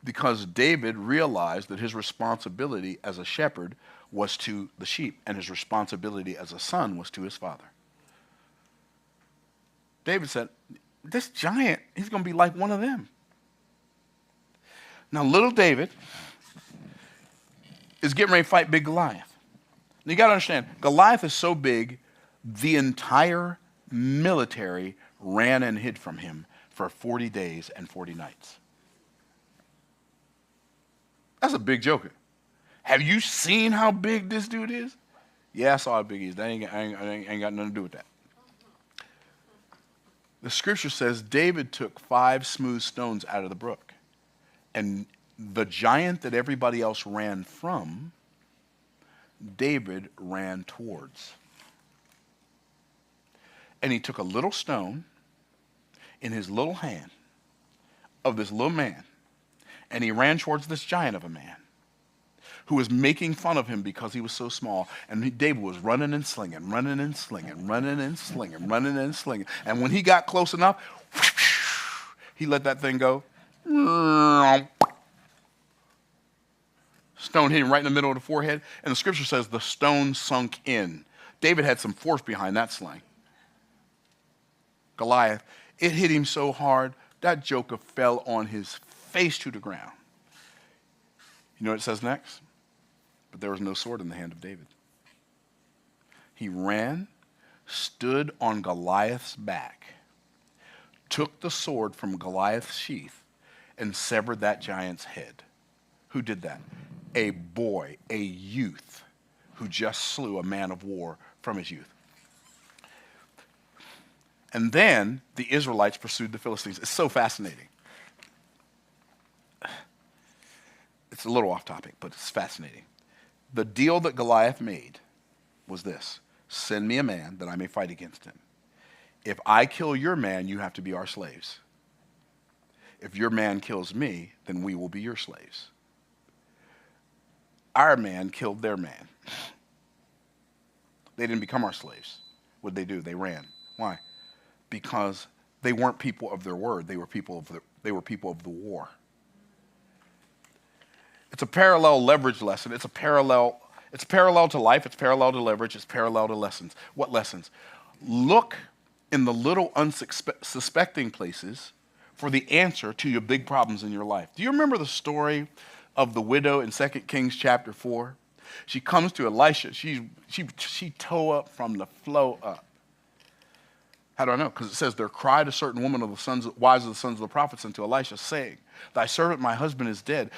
Because David realized that his responsibility as a shepherd was to the sheep, and his responsibility as a son was to his father. David said, this giant, he's going to be like one of them. Now, little David is getting ready to fight big Goliath. Now, you got to understand, Goliath is so big, the entire military ran and hid from him for 40 days and 40 nights. That's a big joker. Have you seen how big this dude is? Yeah, I saw how big he is. That ain't got nothing to do with that. The scripture says David took 5 smooth stones out of the brook. And the giant that everybody else ran from, David ran towards. And he took a little stone in his little hand of this little man, and he ran towards this giant of a man who was making fun of him because he was so small. And David was running and slinging, running and slinging, running and slinging, running and slinging. And when he got close enough, he let that thing go. Stone hit him right in the middle of the forehead. And the scripture says the stone sunk in. David had some force behind that sling. Goliath, it hit him so hard, that joker fell on his face to the ground. You know what it says next? But there was no sword in the hand of David. He ran, stood on Goliath's back, took the sword from Goliath's sheath, and severed that giant's head. Who did that? A boy, a youth, who just slew a man of war from his youth. And then the Israelites pursued the Philistines. It's so fascinating. It's a little off topic, but it's fascinating. The deal that Goliath made was this: send me a man that I may fight against him. If I kill your man, you have to be our slaves. If your man kills me, then we will be your slaves. Our man killed their man. They didn't become our slaves. What did they do? They ran. Why? Because they weren't people of their word. They were people of the war. It's a parallel leverage lesson. It's parallel to life. It's parallel to leverage. It's parallel to lessons. What lessons? Look in the little unsuspecting places for the answer to your big problems in your life. Do you remember the story of the widow in 2 Kings chapter 4? She comes to Elisha. She toe up from the flow up. How do I know? Because it says, there cried a certain woman of the wives of the sons of the prophets unto Elisha, saying, thy servant my husband is dead.